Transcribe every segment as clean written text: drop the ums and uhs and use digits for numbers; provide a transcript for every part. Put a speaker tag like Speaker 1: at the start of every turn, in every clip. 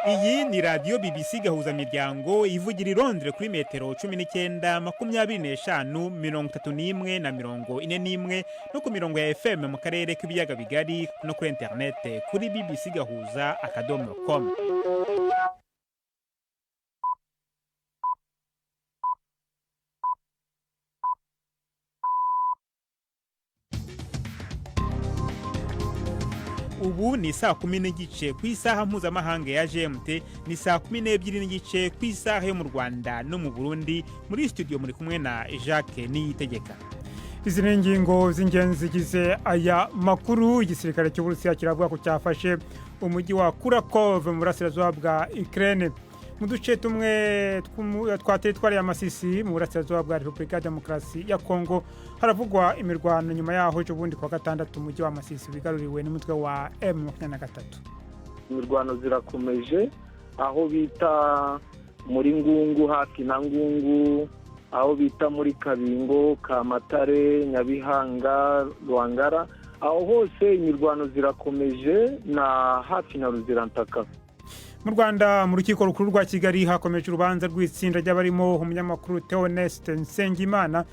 Speaker 1: Iyi ni radio BBC gahuza miryango ivugira i Londres kuri metero 19 25 31 na 41 no ku mirongo ya FM mu karere k'ibiyaga bigari no kuri internet kuri bbcgahuza.com. Ubu ni saa 10 n'igice ku isaha mpuzamahanga ya GMT, ni saa 12 n'igice ku isaha yo mu Rwanda no mu Burundi. Muri studio muri kumwe na Jacques Niyitegeka.
Speaker 2: Izi ni ingingo z'ingenzi zigize aya makuru. Igisirikare cy'Uburusiya kiravuga ko cyafashe umujyi wa Kurakov mu burasirazuba bwa Ukraine. Mu duce tumwe twa teritwari ya Masisi mu burasirazuba bwa Repubulika ya Demokarasi ya Kongo haravugwa imirwano nyuma yaho ejo bundi kwa gatandatu umujyi wa Masisi wigaruriwe n'umutwe wa M23.
Speaker 3: Imirwano zirakomeje aho bita muri Ngungu, hafi na Ngungu, aho bita muri Kabingo, Kamatare, Nyabihanga, Rwangara, aho hose imirwano zirakomeje na hafi na Ruzirantaka.
Speaker 2: Mu Rwanda mu rukiko rukuru rwa Kigali hakomeje urubanza rw'itsinda ry'abarimo umunyamakuru Theoneste Nsengimana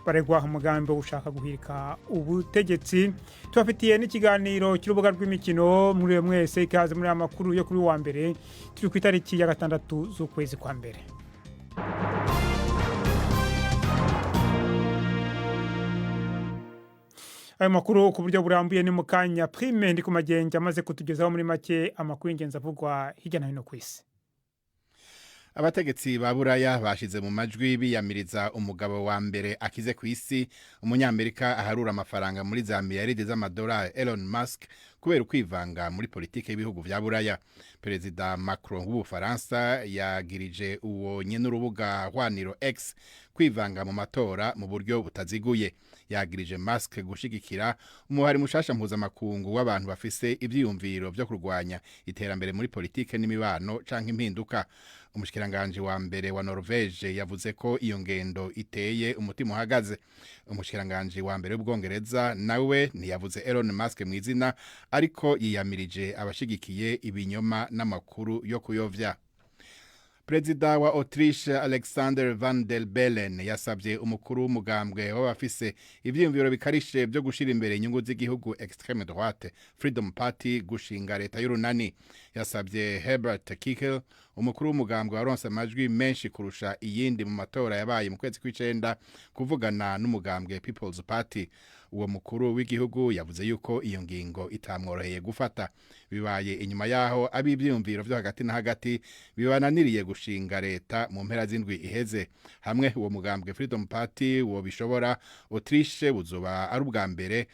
Speaker 2: baregwa umugambi wo gushaka guhirika ubutegetsi. Tubafitiye n'ikiganiro cy'urubuga rw'imikino muri mwese ikaze muri amakuru yo kuri wa mbere turi ku itariki ya 6 z'ukwezi kwa mbere. Ayo makuru ku buryo burambuye ni mukanya Prime ndi ku Magenge amaze kutugezaho muri make amakuru y'ingenzi avugwa hirya no hino ku isi.
Speaker 4: Abategetsi ba Buraya bashize mu majwi biyamiriza umugabo wa mbere akize ku isi, umunyamerika aharura amafaranga muri za miliyaridi z'amadolari Elon Musk kubera kwivanga muri politike y'ibihugu vya Buraya. Perezida Macron w'Ubufaransa yagirije uwo nyene urubuga hwaniro X kwivanga mu matora mu buryo butaziguye. Yagirije Musk gushigikira umuhari mushasha mpuzamakungu w'abantu bafise ivyiyumviro vyo kurwanya iterambere muri politike n'imibano canke impinduka. Umushikiranganje wa mbere wa Norvege yavuze ko iyo ngendo iteye umutima uhagaze. Umushikiranganje wa mbere w'Ubwongereza nawe ntiyavuze Elon Musk mw'izina, ariko yiyamirije abashigikiye ibinyoma n'amakuru yo kuyovya. Perezida wa Autriche Alexander Van der Bellen yasabye umukuru w'umugambwe w'abafise ivyiyumviro bikarishe byo gushira imbere inyungu z'igihugu extreme droite Freedom Party gushinga leta y'urunani. Yasabye Herbert Kickl, umukuru w'umugambwe waronse amajwi menshi kurusha iyindi mu matora yabaye mu kwezi kw'icenda, kuvugana n'umugambwe People's Party. Uwo mukuru w'igihugu yavuze yuko iyo ngingo itamworoheye gufata. Bibaye inyuma yaho abivyiyumviro vyo hagati na hagati bibananiriye gushinga leta mu mpera z'indwi iheze. Hamwe uwo mugambwe Freedom Party wo bishobora, Autriche buzoba ari ubwa mbere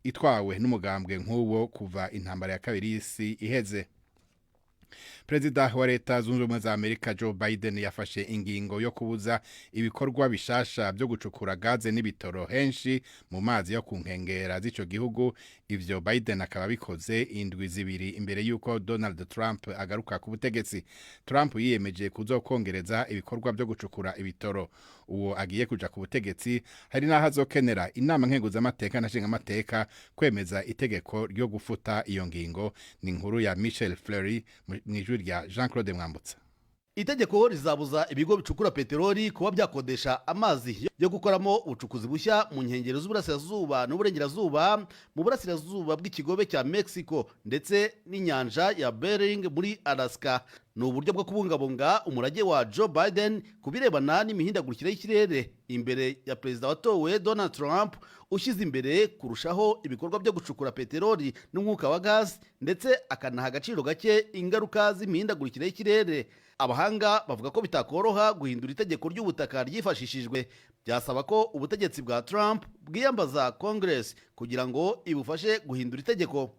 Speaker 4: itwawe n'umugambwe nk'uwo kuva intambara ya kabiri y'isi iheze. Perezida wa leta zunze ubumwe za Amerika Joe Biden yafashe ingingo yo kubuza ibikorwa bishasha byo gucukura gaze n'ibitoro henshi mu mazi yo ku nkengera z'ico gihugu. Ivyo Biden akaba bikoze indwi zibiri imbere yuko Donald Trump agaruka ku butegetsi. Trump yiyemeje kuzokongereza ibikorwa byo gucukura ibitoro. Uwo agiye kuja ku butegetsi hari naho azokenera inama nkenguzamateka na nshingamateka kwemeza itegeko ryo gufuta iyo ngingo. Ni inkuru ya Michel Fleury mw'ijwi rya Jean-Claude Mwambutsa.
Speaker 5: Itegeko rizabuza ibigo bicukura peteroli kuba byakodesha amazi yo gukoramo ubucukuzi bushya mu nkengero z'uburasirazuba n'uburengerazuba mu burasirazuba bw'ikigobe cya Mexico ndetse n'inyanja ya Bering muri Alaska. Ni uburyo bwo kubungabunga umurage wa Joe Biden kubirebana n'imihindagurikire y'ikirere imbere ya perezida watowe Donald Trump, ushyize imbere kurushaho ibikorwa byo gucukura peteroli n'umwuka wa gas ndetse akanaha agaciro gake ingaruka z'imihindagurikire y'ikirere. Abahanga bavuga ko bitakoroha guhindura itegeko ry'ubutaka ryifashishijwe. Byasaba ko ubutegetsi bwa Trump bwiyambaza Congress kugira ngo ibufashe guhindura itegeko.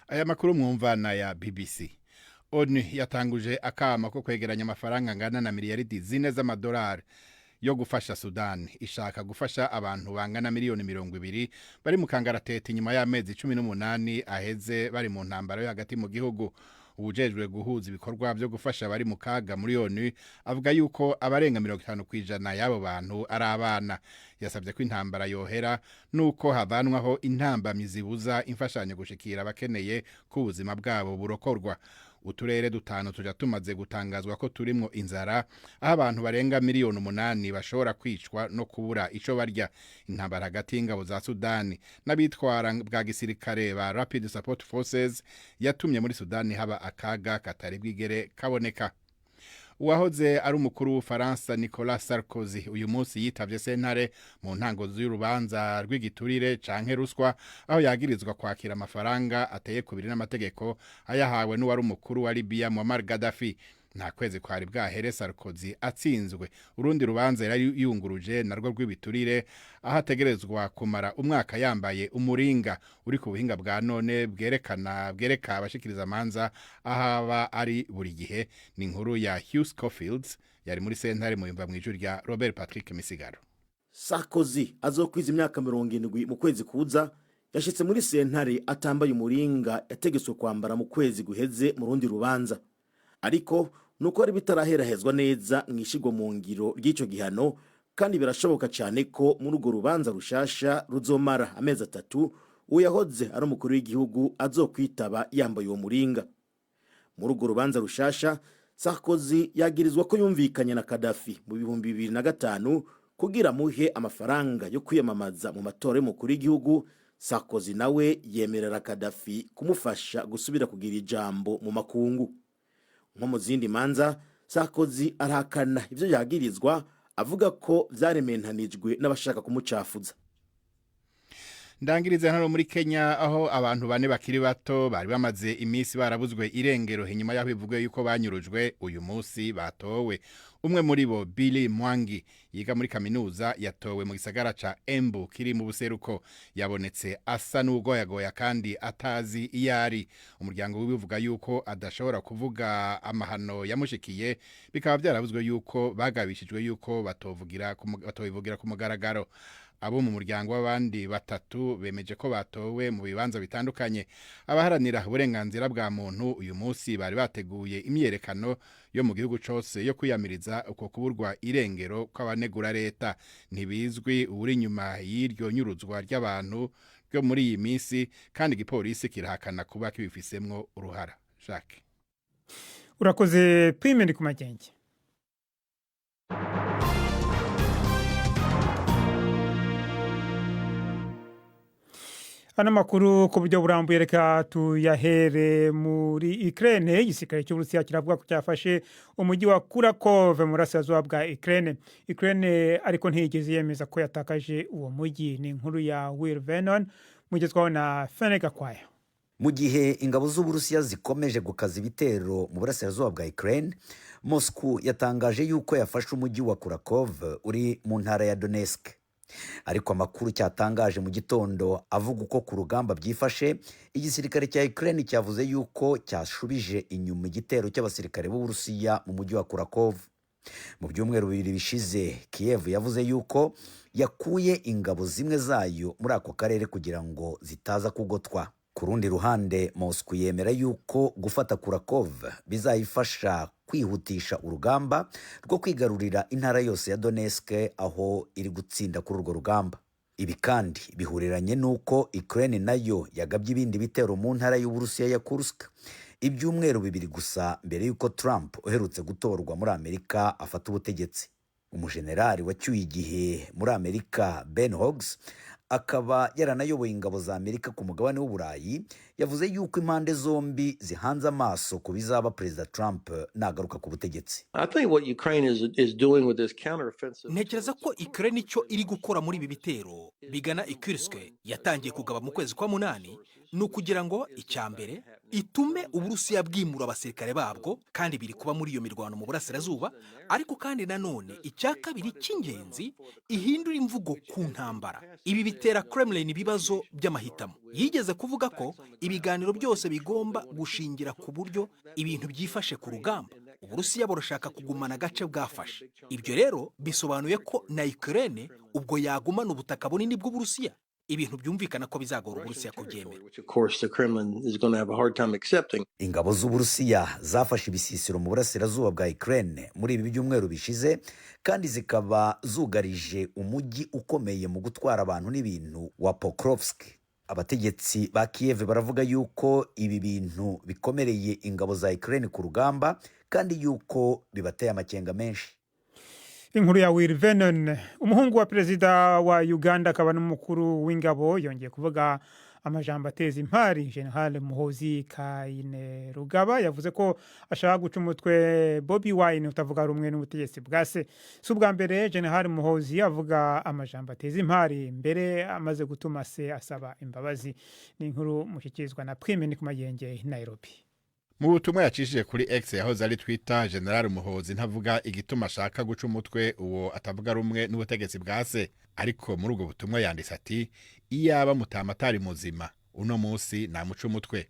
Speaker 4: Aya makuru mwumvana ya BBC. ONU yatanguje akama ko kwegeranya amafaranga angana na miliyaridi 4 z'amadolari yo gufasha Sudan. Ishaka gufasha abantu bangana miliyoni 20 bari mu kangaratete nyuma y'amezi 18 aheze bari mu ntambara yo hagati mu gihugu. Ubujejwe guhuza ibikorwa byo gufasha bari mu kaga muri ONU avuga yuko abarenga 50% y'abo bantu ari abana. Yasabye ko intambara yohera nuko havanwaho intambamyi zibuza imfashanyo gushikira abakeneye ku buzima bwabo burokorwa. uturere dutanu tuja tumaze gutangazwa ko turimwo inzara aho abantu barenga miliyoni 8 bashobora kwicwa no kubura ico barya. Intambara hagati y'ingabo za Sudani n'abitwara bwa gisirikare ba Rapid Support Forces yatumye muri Sudani haba akaga katari bwigere kaboneka. Uwahoze ari umukuru w'Ufaransa Nicolas Sarkozy uyu munsi yitavye sentare mu ntango z'urubanza rw'igiturire canke ruswa aho yagirizwa kwakira amafaranga ateye kubiri n'amategeko ayahawe n'uwari umukuru wa Libya Muammar Gaddafi. Nta kwezi kwari bwahere Sarkozy atsinzwe. Urundi rubanza yari yunguruje narwo rw'ibiturire aho ategerezwa kumara umwaka yambaye umuringa uri ku buhinga bwa none bwereka abashikiriza amanza ahaba ari buri gihe. Ni inkuru ya Hugh Schofield yari muri sentare mu yumva mwijuru rya Robert Patrick Misigaro.
Speaker 6: Sarkozy azokwiza imyaka 70 mu kwezi kuza yashitse muri sentare atambaye umuringa yategetswe kwambara mu kwezi guheze mu rundi rubanza. Ariko nuko ari bitaraherahezwa neza mwishigwa mu ngiro ry'ico gihano, kandi birashoboka cyane ko muri urwo rubanza rushasha ruzomara amezi 3 uyahoze ari umukuru w'igihugu azokwitaba yambaye uwo muringa. Muri urwo rubanza rushasha Sarkozy yagirizwa ko yumvikanye na Gaddafi mu 2005 kugira muhe amafaranga yo kwiyamamaza mu matora y'umukuru w'igihugu. Sarkozy nawe yemerera Gaddafi kumufasha gusubira kugira ijambo mu makungu. Nko mu zindi manza Sarkozy arahakana ivyo yagirizwa, avuga ko vyarementanijwe n'abashaka kumucafuza.
Speaker 4: Ndangirize hano muri Kenya aho abantu bane bakiri bato bari bamaze imisi barabuzwe irengero inyuma yaho bivugwe yuko banyurujwe uyu munsi batowe. Umwe muri bo Billy Mwangi yiga muri kaminuza yatowe mu gisagara ca Embu kiri mu buseruko. Yabonetse asa n'ugoyagoya kandi atazi iyari. Umuryango wibivuga yuko adashobora kuvuga amahano yamushikiye, bikaba byarabuzwe yuko bagabishijwe yuko batovugira ku mugaragaro. Abo mu muryango w'abandi batatu bemeje ko batowe mu bibanza bitandukanye. Abaharanira uburenganzira bwa muntu uyu munsi bari bateguye imyerekano yo mu gihugu cyose yo kwiyamiriza uko kuburwa irengero kw'abanegura leta. Ntibizwi uri nyuma y'iryo nyuruzwa ry'abantu ryo muri iyi minsi, kandi igipolisi kirahakana kuba kibifisemwo uruhara. Jacques
Speaker 2: urakoze Prime ku magenge. Ana makuru ku buryo burambuye reka tuyahere muri Ukraine. Igisirikare cy'Uburusiya kiravuga ko cyafashe umujyi wa Kharkov mu burasirazuba bwa Ukraine. Ukraine ariko ntiyigeze yemeza ko yatakaje uwo mujyi. Ni inkuru ya Will Vernon mugezwaho na Fenega Kwaya.
Speaker 7: Mu gihe ingabo z'Uburusiya zikomeje gukaza ibitero mu burasirazuba bwa Ukraine, Moscow yatangaje yuko yafashe umujyi wa Kharkov uri mu ntara ya Donetsk. Ariko amakuru cyatangaje mu gitondo avuga uko ku rugamba byifashe, igisirikare cya Ukraine cyavuze yuko cyashubije inyuma igitero cy'abasirikare b'Uburusiya mu mujyi wa Kharkov. Mu byumweru bibiri bishize, Kiev yavuze yuko yakuye ingabo zimwe zayo muri ako karere kugira ngo zitaza kugotwa. Ku rundi ruhande, Moscow yemera yuko gufata Kharkov bizayifasha kwihutisha urugamba rwo kwigarurira intara yose ya Donetsk aho iri gutsinda kuri urwo rugamba. Ibi kandi bihuriranye nuko Ukraine nayo yagabye ibindi bitero mu ntara y'Uburusiya ya Kursk ibyumweru bibiri gusa mbere yuko Trump uherutse gutorwa muri Amerika afata ubutegetsi. Umujenerali wacyuye igihe muri Amerika Ben Hoggins akaba yaranayoboye ingabo za Amerika ku mugabane w'Uburayi, yavuze yuko impande zombi zihanze amaso ku bizaba Perezida Trump nagaruka ku butegetsi.
Speaker 8: Ntekereza ko Ukraine icyo iri gukora muri ibi bitero bigana Kursk yatangiye kugaba mu kwezi kwa 8 ni ukugira ngo icyambere itume Uburusiya bwimura abasirikare babwo, kandi biri kuba muri iyo mirwano mu burasirazuba. Ariko kandi nanone icya kabiri cy'ingenzi, ihindura imvugo ku ntambara. Ibi bitera Kremlin ibibazo by'amahitamo. Yigeze kuvuga ko ibiganiro byose bigomba gushingira ku buryo ibintu byifashe ku rugamba. Uburusiya burashaka kugumana agace bwafashe. Ibyo rero bisobanuye ko na Ukraine ubwo yagumana ubutaka bunini bw'Uburusiya. Ibintu byumvikana ko bizagora Uburusiya kubyemera.
Speaker 7: Ingabo z'Uburusiya zafashe ibisisiro mu burasirazuba bwa Ukraine muri ibi byumweru bishize, kandi zikaba zugarije umujyi ukomeye mu gutwara abantu n'ibintu wa Pokrovsk. abategetsi ba Kiev baravuga yuko ibi bintu bikomereye ingabo za Ukraine ku rugamba kandi yuko bibateye amakenga menshi.
Speaker 2: Inkuru ya Will Vernon, umuhungu wa perezida wa Uganda akaba n'umukuru w'ingabo, yongeye kuvuga amajambo ateza impari. General Muhoozi Kainerugaba yavuze ko ashaka guca umutwe Bobi Wine utavuga rumwe n'ubutegetsi bwa se. Si ubwa mbere General Muhoozi avuga amajambo ateza impari, mbere amaze gutuma se asaba imbabazi. Ni inkuru mushikirizwa na Prime Nikumayenge, Nairobi.
Speaker 4: Mu butumwa yacishije kuri X yahoze ari Twitter, General Muhoozi ntavuga igituma ashaka guca umutwe uwo atavuga rumwe n'ubutegetsi bwa se, ariko muri ubwo butumwa yanditse ati iyaba Mutamatari muzima uno munsi namuca umutwe.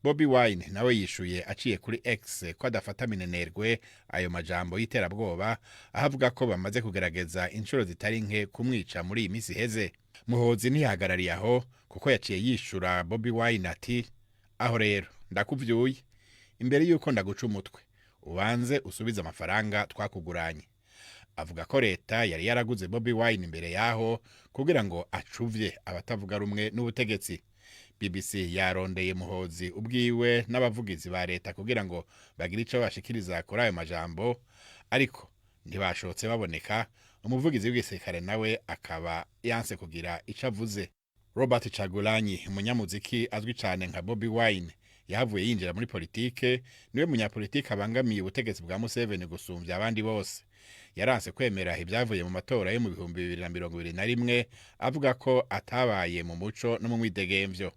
Speaker 4: Bobi Wine nawe yishuye aciye kuri X ko adafata minenerwe ayo majambo y'iterabwoba, ahavuga ko bamaze kugerageza inshuro zitari nke kumwica muri iyi minsi heze. Muhoozi ntihagarariye aho kuko yaciye yishura Bobi Wine ati aho rero ndakuvyuye, imbere yuko ndaguca umutwe ubanze usubiza amafaranga twakuguranye. Avuga ko leta yari yaraguze Bobi Wine imbere yaho kugira ngo acuvye abatavuga rumwe n'ubutegetsi. BBC yarondeye Muhoozi ubwiwe n'abavugizi ba leta kugira ngo bagire ico bashikiriza kuri ayo majambo, ariko ntibashotse baboneka. Umuvugizi w'igisirikare nawe akaba yanse kugira ico avuze. Robert Chagulanyi, umunyamuziki azwi cyane nka Bobi Wine, yahavuye yinjira muri politike, niwe munyapolitike abangamiye ubutegetsi bwa Museveni gusumvya abandi bose. Yaranse kwemera ibyavuye mu matora yo mu 2021, avuga ko atabaye mu muco no mu mwidegemvyo.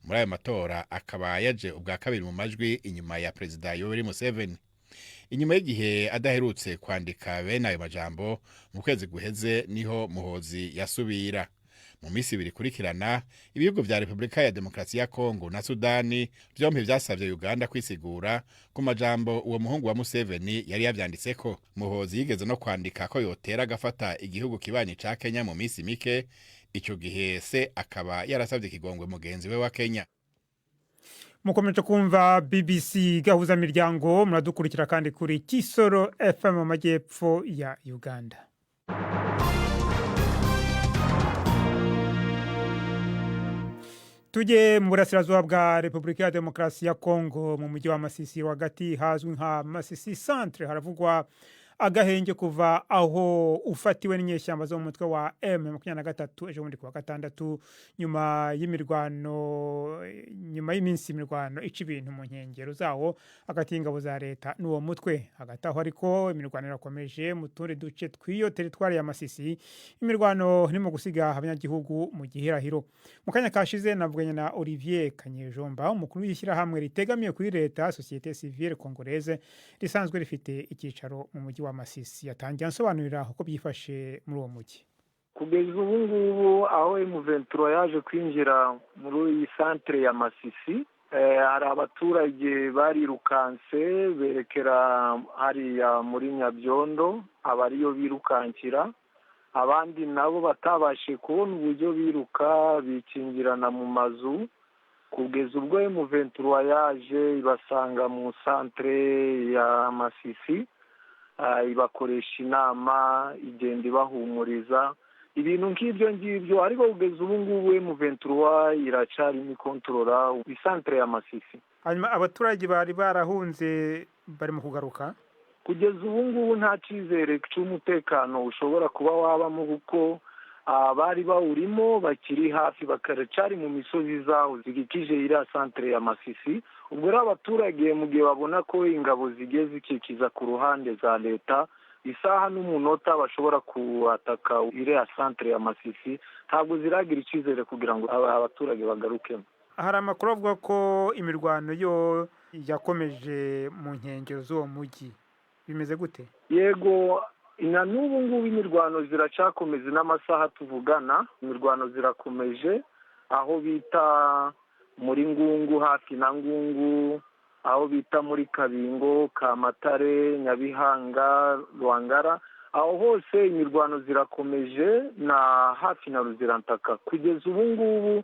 Speaker 4: Muri ayo matora akaba yaje ubwa kabiri mu majwi inyuma ya Perezida Yoweri Museveni. Inyuma y'igihe adaherutse kwandika bene ayo majambo, mu kwezi guheze niho Muhoozi yasubira. Mu minsi ibiri kurikirana, ibihugu vya Republika ya Demokarasi ya Kongo na Sudani vyompi vyasavye Uganda kwisigura ku majambo uwo muhungu wa Museveni yari yavyanditseko. Muhoozi yigeze no kwandika ko yotera agafata igihugu kibanyi ca Kenya mu minsi mike. Ico gihe se akaba yarasavye ikigongwe mugenzi we wa Kenya.
Speaker 2: Mukomeje kumva BBC gahuza miryango, muradukurikira kandi kuri Kisoro FM mu majyepfo ya Uganda. Tuje mu burasirazuba bwa Republika ya Demokarasi ya Kongo, mu mujyi wa Masisi hagati hazwi nka Masisi Centre, haravugwa agahenge kuva aho ufatiwe n'inyeshyamba zo mu mutwe wa M23 ejo bundi kuwa gatandatu, nyuma y'iminsi imirwano ica ibintu mu nkengero zawo hagati y'ingabo za leta n'uwo mutwe. Hagati aho ariko imirwano irakomeje mu tundi duce tw'iyo teritwari ya Masisi. Imirwano irimo gusiga abanyagihugu mu gihirahiro. Mu kanya kashize navuganye na Olivier Kanyejomba, umukuru w'ishyirahamwe ritegamiye kuri leta Société Civile Congolaise risanzwe rifite icyicaro mu mujyi wa Masisi. Yatangiye ansobanurira uko byifashe muri uwo mujyi.
Speaker 3: Kugeza ubu ngubu aho M23 yaje kwinjira muri iyi centre ya Masisi, hari abaturage barirukanse berekera hariya muri Nyabyondo, abariyo birukankira. Abandi nabo batabashe kubona uburyo biruka bikingirana mu mazu. Kugeza ubwo M23 yaje ibasanga mu centre ya Masisi, ibakoresha inama, igenda ibahumuriza ibintu nk'ibyo ngibyo. Ariko kugeza ubu ngubu M23 iracari ni kontrola isantre ya Masisi.
Speaker 2: Hanyuma abaturage bari barahunze bari mu kugaruka.
Speaker 3: Kugeza ubu ngubu nta cyizere cy'umutekano ushobora kuba wabamo, kuko bari bawurimo bakiri hafi bakaracari mu misozi zaho zigikije iriya santere ya Masisi. Ubwo rero abaturage mu gihe babona ko ingabo zigiye zikikiza ku ruhande za leta, isaha n'umunota bashobora kuataka iriya santere ya Masisi, ntabwo ziragira icyizere kugira ngo abaturage bagarukemo.
Speaker 2: Hari amakuru avuga ko imirwano yo yakomeje mu nkengero z'uwo mujyi, bimeze gute?
Speaker 3: Yego, na n'ubu ngubu imirwano ziracakomeza n'amasaha tuvugana. Imirwano zirakomeje aho bita muri Ngungu, hafi na Ngungu, aho bita muri Kabingo, Kamatare, Nyabihanga, Rwangara. Aho hose imirwano zirakomeje na hafi na Ruzirantaka. Kugeza ubu ngubu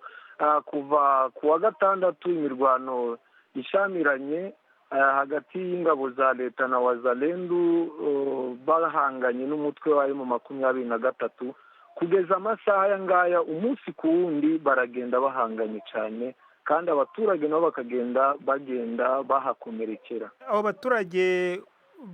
Speaker 3: kuva kuwa gatandatu imirwano ishamiranye hagati y'ingabo za leta na Wazalendo bahanganye n'umutwe wa M23. kugeza amasaha aya ngaya umunsi ku wundi baragenda bahanganye cyane kandi abaturage nabo bakagenda bahakomerekera.
Speaker 2: abo baturage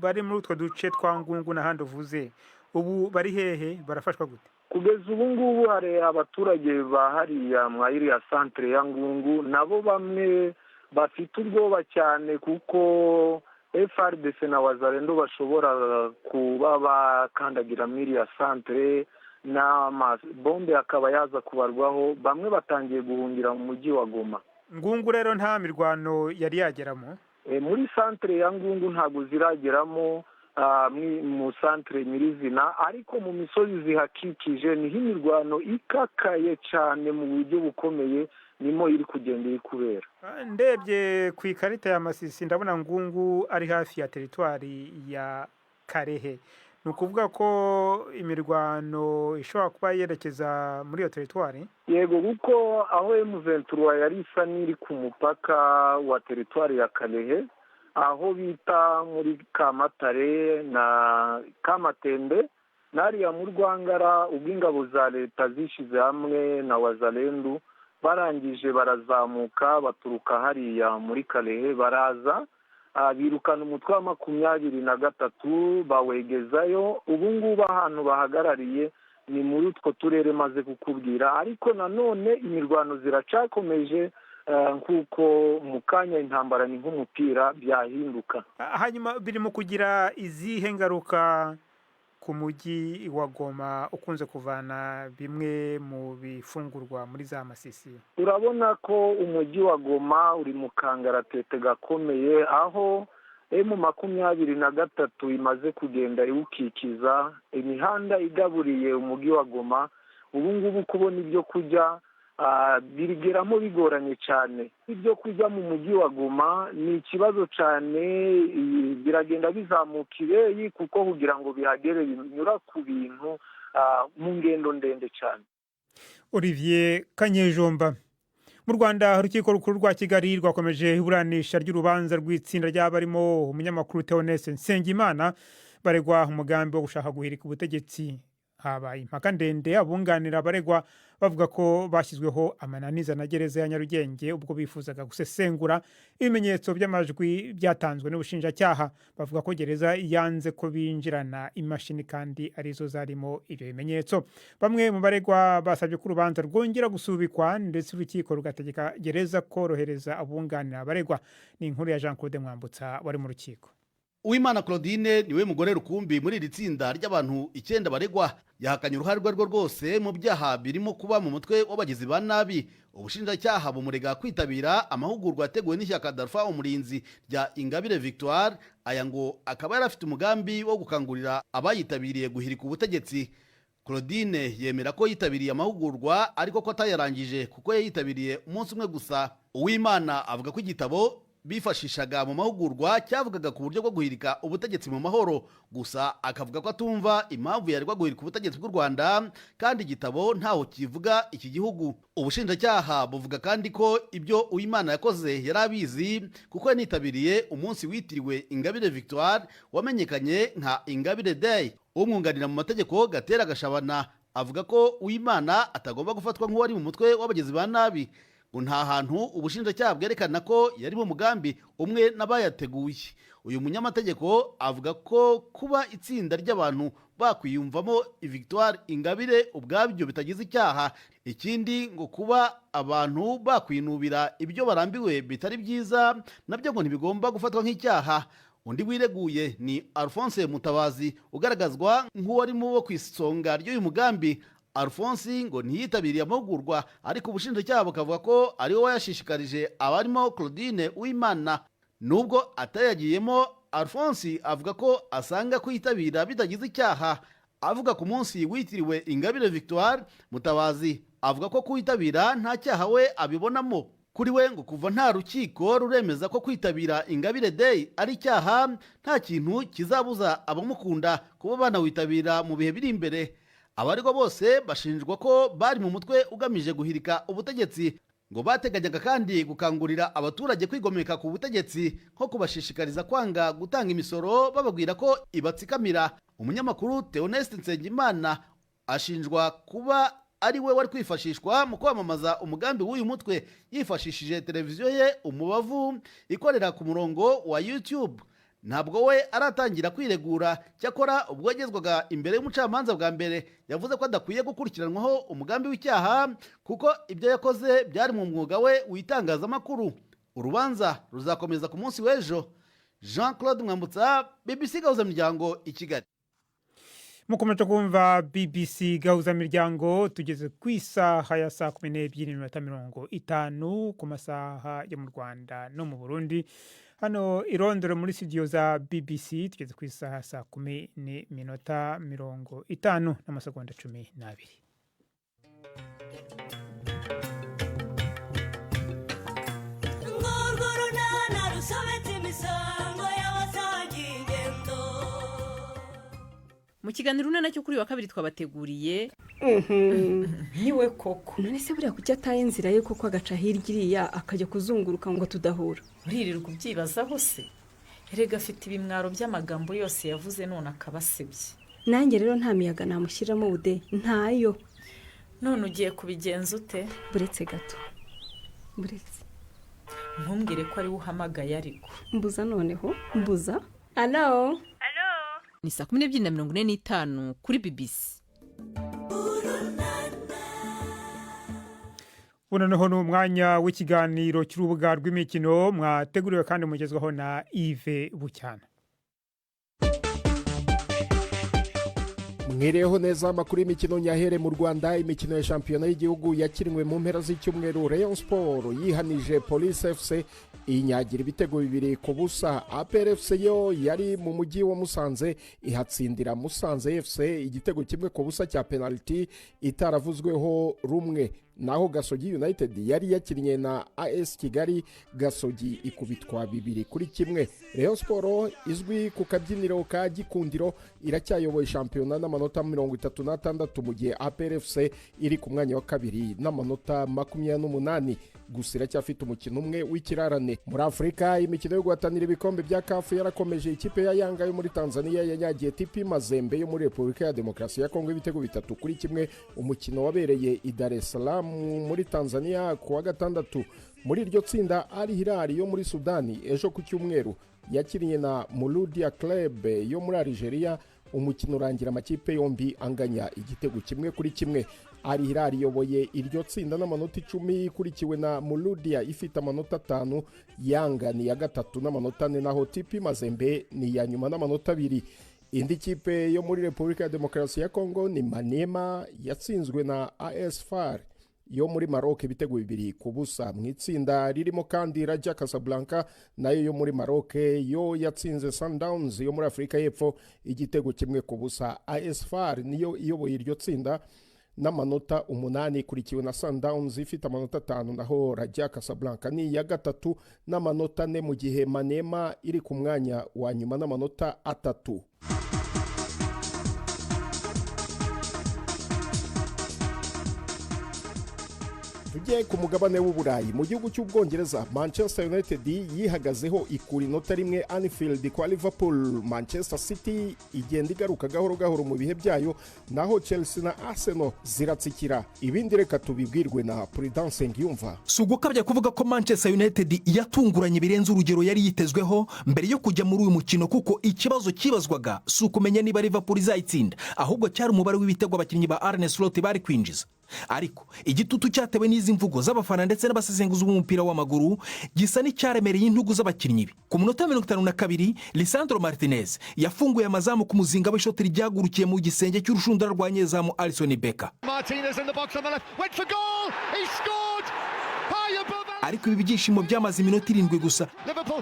Speaker 2: bari muri utwo duce twa Ngungu n'ahandi uvuze ubu bari hehe, barafashwa gute?
Speaker 3: Kugeza ubu ngubu hari abaturage bahariya mwa iriya santere ya Ngungu, nabo bamwe bafite ubwoba cyane kuko FRDC na Wazalendo bashobora kuba bakandagira muri iriya santere n'amabombe akaba yaza kubarwaho. Bamwe batangiye guhungira mu mujyi wa Goma.
Speaker 2: Ngungu rero nta mirwano yari yageramo?
Speaker 3: Muri santere ya Ngungu ntabwo zirageramo mu santere nyirizina, ariko mu misozi zihakikije niho imirwano ikakaye cyane mu buryo bukomeye nimo iri kugenda iri kubera.
Speaker 2: Ndebye ku ikarita ya Masisi ndabona Ngungu ari hafi ya teritwari ya Karehe. Ni ukuvuga ko imirwano ishobora kuba yerekeza muri iyo teritwari?
Speaker 3: Yego, kuko aho M23 yari isa n'iri ku mupaka wa teritwari ya Karehe, aho bita muri Kamatare na Kamatembe, nariya mu Rwangara, ubwo ingabo za leta zishize hamwe na Wazalendo barangije barazamuka baturuka hariya muri Karehe, baraza birukana umutwe wa 23 bawegezayo. ubu ngubu ahantu bahagarariye ni muri utwo turere maze kukubwira, ariko nanone imirwano ziracakomeje nkuko mu kanya intambara ni nk'umupira byahinduka.
Speaker 2: Hanyuma biri mu kugira izihe ngaruka ku mujyi wa Goma ukunze kuvana bimwe mu bifungurwa muri za Masisi?
Speaker 3: Urabona ko umujyi wa Goma uri mu kangaratete gakomeye, aho M23 imaze kugenda iwukikiza imihanda igaburiye umujyi wa Goma. ubu ngubu kubona ibyo kurya birigeramo bigoranye cyane. Ibyo kurya mu mujyi wa Goma ni ikibazo cyane, biragenda bizamuka ibeyi kuko kugira ngo bihagere binyura ku bintu mu ngendo ndende cyane.
Speaker 2: Olivier Kanyejomba. Mu Rwanda urukiko rukuru rwa Kigali rwakomeje iburanisha ry'urubanza rw'itsinda ry'abarimo umunyamakuru Theoneste Nsengimana baregwa umugambi wo gushaka guhirika ubutegetsi. Habaye impaka ndende abunganira baregwa bavuga ko bashyizweho amananiza na gereza ya Nyarugenge ubwo bifuzaga gusesengura ibimenyetso by'amajwi byatanzwe n'ubushinjacyaha. Bavuga ko gereza yanze ko binjirana imashini kandi arizo zarimo ibyo bimenyetso. Bamwe mu baregwa basabye ko urubanza rwongera gusubikwa ndetse urukiko rugategeka gereza korohereza abunganira baregwa. Ni inkuru ya Jean Claude Mwambutsa wari mu rukiko.
Speaker 5: Uwimana Claudine niwe mugore rukumbi muri iri tsinda ry'abantu 9 baregwa. Yahakanye uruhare rwe rwose mu byaha birimo kuba mu mutwe w'abagizi ba nabi. Ubushinjacyaha bumurega kwitabira amahugurwa yateguwe n'ishyaka Darfa Umurinzi rya Ingabire Victoire, aya ngo akaba yarafite umugambi wo gukangurira abayitabiriye guhirika ubutegetsi. Claudine yemera ko yitabiriye amahugurwa ariko ko atayarangije kuko yayitabiriye umunsi umwe gusa. Uwimana avuga ko igitabo bifashishaga mu mahugurwa cyavugaga ku buryo bwo guhirika ubutegetsi mu mahoro, gusa akavuga ko atumva impamvu yaregwa guhirika ubutegetsi bw'u Rwanda kandi igitabo ntaho kivuga iki gihugu. Ubushinjacyaha buvuga kandi ko ibyo Uwimana yakoze yari abizi kuko yanitabiriye umunsi witiriwe Ingabire Victoire wamenyekanye nka Ingabire Day. Umwunganira mu mategeko Gatera Gashabana avuga ko Uwimana atagomba gufatwa nk'uwari mu mutwe w'abagizi ba nabi. Nta hantu ubushinjacyaha bwerekana ko yari mu mugambi umwe n'abayateguye. Uyu munyamategeko avuga ko kuba itsinda ry'abantu bakwiyumvamo Victoire Ingabire ubwabyo bitagize icyaha. Ikindi ngo kuba abantu bakwinubira ibyo barambiwe bitari byiza nabyo ngo ntibigomba gufatwa nk'icyaha. Undi wireguye ni Alphonse Mutabazi ugaragazwa nk'uwari mu bo kwisonga ry'uyu mugambi. Alphonse ngo ntiyitabiriye amahugurwa ariko ubushinjacyaha bukavuga ko ari we yashishikarije abarimo Claudine Uwimana. Nubwo atayagiyemo, Alphonse avuga ko asanga kwitabira bitagize icyaha. Avuga ku munsi witiriwe Ingabire Victoire, Mutabazi avuga ko kwitabira nta cyaha we abibonamo. Kuri we ngo kuva nta rukiko ruremeza ko kwitabira Ingabire Day ari icyaha, nta kintu kizabuza abamukunda kuba banawitabira mu bihe biri imbere. Abaregwa bose bashinjwa ko bari mu mutwe ugamije guhirika ubutegetsi, ngo bateganyaga kandi gukangurira abaturage kwigomeka ku butegetsi nko kubashishikariza kwanga gutanga imisoro bababwira ko ibatsikamira. Umunyamakuru Theoneste Nsengimana ashinjwa kuba ari we wari kwifashishwa mu kwamamaza umugambi w'uyu mutwe yifashishije televiziyo ye Umubavu ikorera ku murongo wa YouTube. Ntabwo we aratangira kwiregura, cyakora ubwo yagezwaga imbere y'umucamanza bwa mbere yavuze ko adakwiye gukurikiranwaho umugambi w'icyaha kuko ibyo yakoze byari mu mwuga we w'itangazamakuru. Urubanza ruzakomeza ku munsi w'ejo. Jean Claude Mwambutsa, BBC Gahuzamiryango i Kigali.
Speaker 2: Mukomeje kumva BBC Gahuzamiryango, tugeze ku isaha ya saa 12:50 ku masaha yo mu Rwanda no mu Burundi. Hano irondoro muri studio za BBC tugeze ku isaha saa 10:50 n'amasegonda 12.
Speaker 9: Mu kiganiro nacyo kuri wa kabiri twabateguriye
Speaker 10: niwe koko none se buriya kuki ataye inzira ye koko agaca hirya iriya akajya kuzunguruka ngo tudahura.
Speaker 11: Uririrwa ubyibazaho se? Erega afite ibimwaro by'amagambo yose yavuze none akabasebye.
Speaker 10: Nanjye rero nta miyaga namushyiramo bude ntayo.
Speaker 11: None ugiye kubigenza ute?
Speaker 10: Buretse gato. Buretse.
Speaker 11: Ntumbwire ko ari uhamagaye ariko.
Speaker 10: Mbuza noneho. Mbuza. Hello.
Speaker 9: Ni saa 12:45 kuri BBC.
Speaker 2: Noneho n'umwanya w'ikiganiro cy'urubuga rw'imikino mwateguriwe kandi mugezwaho na Yves Bucyana.
Speaker 12: Mwireho neza amakuru y'imikino nyahere mu Rwanda. Imikino ya shampiyona y'igihugu yakirinwe mu mpera z'icyumweru. Rayon Sport yihanije Police FC inyagira ibitego 2-0. APR FC yo yari mu mujyi wa Musanze ihatsindira Musanze FC igitego 1-0 cya penalty itaravuzweho rumwe. Naho Gasogi United yari yakinnye na AS Kigali, Gasogi ikubitwa 2-1. Rayon Sport izwi ku kabyiniro ka Gikundiro iracyayoboye shampiyona n'amanota 36 mu gihe APR FC iri ku mwanya wa kabiri n'amanota 28. Gusa iracyafite umukino umwe w'ikirarane. Muri Afrika imikino yo guhatanira ibikombe bya CAF yarakomeje. Ikipe ya Yanga yo muri Tanzania yanyagiye TP Mazembe yo muri Repubulika ya Demokarasi ya Kongo ibitego 3-1. Umukino wabereye i Dar es Salaam muri Tanzania ku wa gatandatu. Muri iryo tsinda Al Hilal yo muri Sudani ejo ku cyumweru yakinnye na Mouloudia Club yo muri Algeria. Umukino urangira amakipe yombi anganya igitego 1-1. Al Hilal yoboye iryo tsinda n'amanota 10 ikurikiwe na Mouloudia ifite amanota 5. Yanga ni ya gatatu n'amanota 4 naho TP Mazembe ni ya nyuma n'amanota 2. Indi kipe yo muri Repubulika ya Demokarasi ya Kongo ni Maniema yatsinzwe na AS FAR yo muri Maroc ibitego 2-0. Mu itsinda ririmo kandi Raja Casablanca nayo yo muri Maroc yo yatsinze Sundowns yo muri Afrika y'Epfo igitego 1-0. AS FAR niyo iyoboye iryo tsinda n'amanota 8 ikurikiwe na Sundowns ifite amanota 5 naho Raja Casablanca ni ya gatatu n'amanota 4 mu gihe Maniema iri ku mwanya wa nyuma n'amanota 3. Tugiye ku mugabane w'Uburayi. Mu gihugu cy'Ubwongereza Manchester United yihagazeho ikura inota rimwe Anfield kwa Liverpool. Manchester City igenda igaruka gahoro gahoro mu bihe byayo, naho Chelsea na Arsenal ziratsikira. Ibindi reka tubibwirwe na Prudence Ngiyumva.
Speaker 8: Sugukabya kuvuga ko Manchester United yatunguranye birenze urugero yari yitezweho mbere yo kujya muri uyu mukino, kuko ikibazo kibazwaga si ukumenya niba Liverpool izayitsinda, ahubwo cyari umubare w'ibitego abakinnyi ba Arne Slot bari kwinjiza. Ariko igitutu cyatewe n'izi mvugo z'abafana ndetse n'abasesenguzi b'umupira w'amaguru gisa n'icyaremereye intugu z'abakinnyi be. Ku munota 52 Lisandro Martinez yafunguye amazamu ku muzinga w'ishoti ryagurukiye mu gisenge cy'urushundura rwa nyezamu Alisson Becker.
Speaker 13: Martinez in the box on the left, went for goal, he scored.
Speaker 8: Ariko ibi byishimo byamaze iminota 7 gusa.
Speaker 13: Liverpool,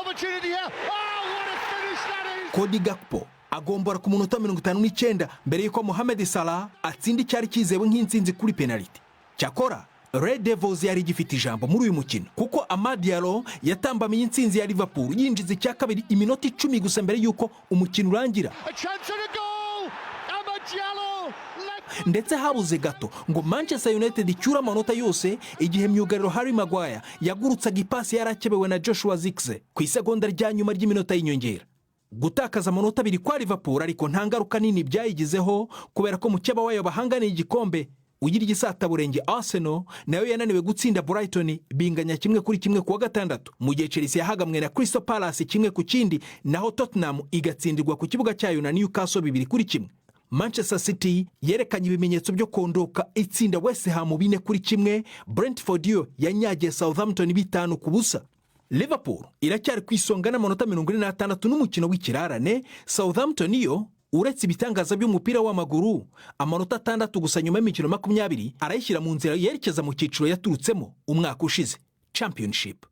Speaker 13: opportunity here. What a finish that is.
Speaker 8: Cody Gakpo agombora ku munota 59 mbere yuko Mohamed Salah atsinda icyari kizewe nk'insinzi kuri penalty. Cyakora Red Devils yari gifite ijambo muri uyu mukino, kuko Amad Diallo yatambamiye insinzi ya Liverpool yinjiza icya kabiri iminota 10 gusa mbere yuko umukino urangira. Ndetse habuze gato ngo Manchester United icyura amanota yose igihe myugariro Harry Maguire yagurutsaga ipasi yarakebewe na Joshua Zirkzee ku isegonda rya nyuma ry'iminota y'inyongera. gutakaza amanota abiri kwa Liverpool ariko nta ngaruka nini byayigizeho kubera ko mukeba wayo bahanganiye igikombe ugira igisataburenge Arsenal nayo yananiwe gutsinda Brighton binganya 1-1 kuwa gatandatu mu gihe Chelsea yahagamwe na Crystal Palace 1-1 naho Tottenham igatsindirwa ku kibuga cyayo na Newcastle 2-1. Manchester City yerekanye ibimenyetso byo kondoka itsinda West Ham 4-1. Brentford yo yanyagiye Southampton 5-0. Liverpool iracyari kwisonga n'amanota 46 n'umukino w'ikirarane. Southampton yo uretse ibitangaza by'umupira w'amaguru amanota 6 gusa nyuma y'imikino 20 arayishyira mu nzira yerekeza mu cyiciro yaturutsemo umwaka ushize Championship.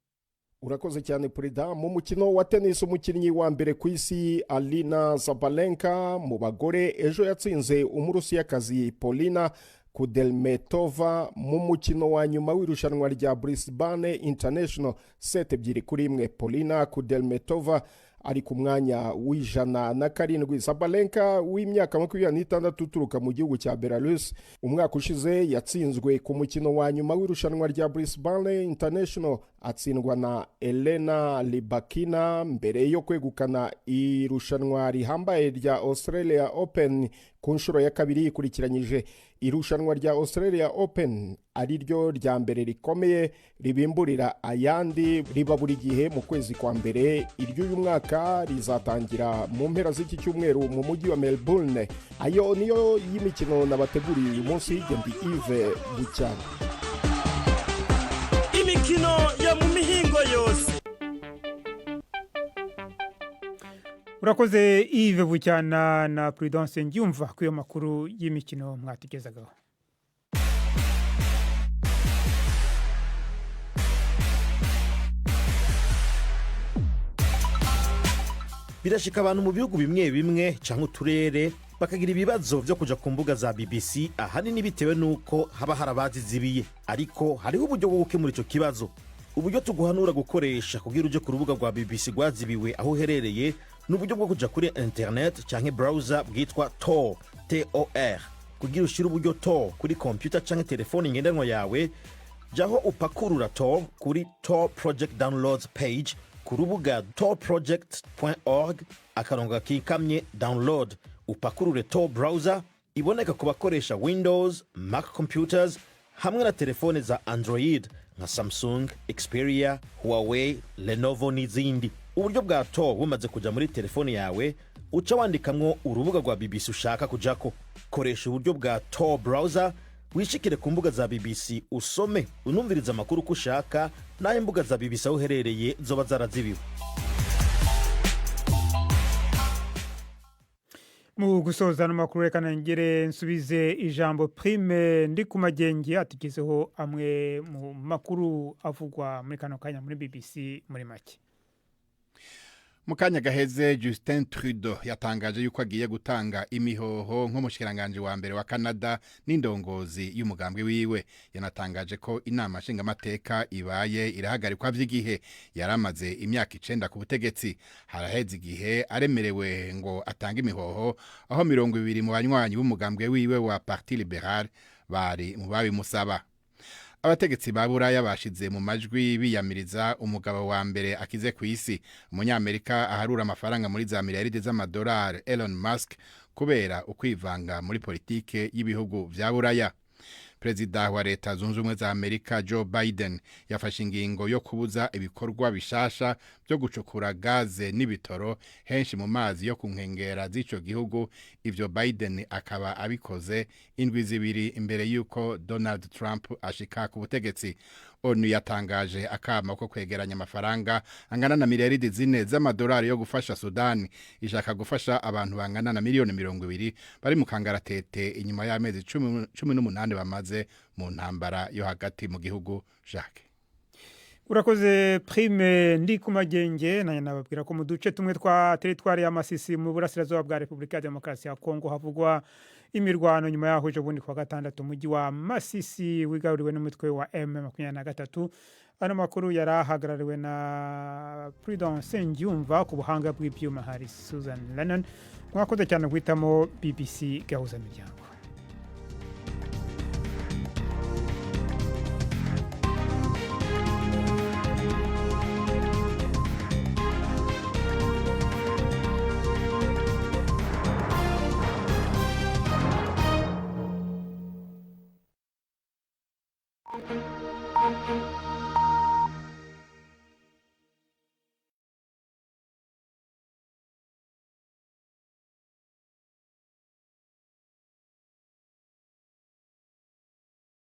Speaker 12: Urakoze cyane Prida. Mu mukino wa tennis umukinnyi wa mbere ku isi Alina Sabalenka mu bagore ejo yatsinze Umurusiyakazi Polina Kudelmetova mu mukino wa nyuma w'irushanwa rya Brisbane International 7-1. Polina Kudelmetova ari ku mwanya w'107. Sabalenka w'imyaka 26 uturuka mu gihugu cya Belarus umwaka ushize yatsinzwe ku mukino wa nyuma w'irushanwa rya Brisbane International atsindwa na Elena Libakina mbere yo kwegukana irushanwa rihambaye rya Australia Open ku nshuro ya kabiri ikurikiranyije. Irushanwa rya Australia Open ari ryo rya mbere rikomeye ribimburira ayandi riba buri gihe mu kwezi kwa mbere. Iry'uyu mwaka rizatangira mu mpera z'iki cyumweru mu mujyi wa Melbourne. Ayo niyo y'imikino nabateguriye uyu munsi. Ndi Yves Bucyana.
Speaker 14: Imikino yo mu mihingo yose.
Speaker 2: Urakoze Yves Bucyana na Prudence Ngyumva ku yo makuru y'imikino mwategezagaho.
Speaker 6: Birashika abantu mu bihugu bimwe bimwe cyangwa uturere bakagira ibibazo byo kuja ku mbuga za BBC ahanini bitewe nuko haba harabazizibiye, ariko hariho uburyo bwo gukemura icyo kibazo. Uburyo tuguhanura gukoresha kugira uje ku rubuga rwa BBC rwazibiwe aho uherereye n'uburyo bwo kuja kuri internet cyangwa browser bwitwa Tor, T-O-R. Kugira ushira uburyo Tor kuri computer cyangwa telefone ngendanwa yawe, jaho upakurura Tor kuri Tor Project Downloads page ku rubuga torproject.org akarongo kikamye download. Upakurure Tor browser iboneka ku bakoresha Windows, Mac computers hamwe na telefone za Android nka Samsung, Xperia, Huawei, Lenovo n'izindi. Uburyo bwa Tor bumaze kuja muri telefone yawe uca wandikamwo urubuga rwa BBC ushaka kujako. Koresha uburyo bwa Tor browser wishikire ku mbuga za BBC usome unumviriza amakuru ko ushaka n'ayo mbuga za BBC aho uherereye zoba zarazibiwe.
Speaker 2: Mu gusoza n'amakuru reka nangere nsubize ijambo Prime ndi ku magenge atugezeho amwe mu makuru avugwa muri kano kanya muri BBC muri make.
Speaker 4: Mukanya gaheze Justin Trudeau yatangaje yuko agiye gutanga imihoho nk'umushikiranganje wa mbere wa Canada n'indongozi y'umugambwe wiwe. Yanatangaje ko inama nshingamateka ibaye irahagarikwa vy'igihe yaramaze imyaka 9 ku butegetsi. Haraheze igihe aremerewe ngo atanga imihoho aho 20 mu banywanyi b'umugambwe wiwe wa Parti Libéral bari mu babimusaba. Abategetsi ba Buraya bashize mu majwi biyamiriza umugabo wa mbere akize ku isi, umunyamerika aharura amafaranga muri za miliyaride z'amadolari Elon Musk kubera ukwivanga muri politike y'ibihugu vya Buraya. Perezida wa Leta Zunze Ubumwe za Amerika Joe Biden yafashe ingingo yo kubuza ibikorwa bishasha byo gucukura gaze n'ibitoro henshi mu mazi yo ku nkengera z'ico gihugu. Ivyo Biden akaba abikoze indwi zibiri imbere yuko Donald Trump ashika ku butegetsi. ONU yatangaje akama ko kwegeranya amafaranga angana na miliyaridi 4 z'amadolari yo gufasha Sudan. Ishaka gufasha abantu bangana na miliyoni 20 bari mu kangaratete inyuma y'amezi 18 bamaze mu ntambara yo hagati mu gihugu. Jacques
Speaker 2: Urakoze Prime ndi ku magenge naye nababwira ko mu duce tumwe twa territoire ya Masisi mu burasirazuba bwa Republika ya Demokarasi ya Kongo havugwa imirwano nyuma yaho ejo bundi kwa gatandatu mujyi wa Masisi wigaruriwe n'umutwe wa M23. Ano makuru yarahagarariwe na Prudence Ngyumva ku buhanga bw'ibyuma hari Susan Lennon. Mwakoze cyane guhitamo BBC gahuza miryango.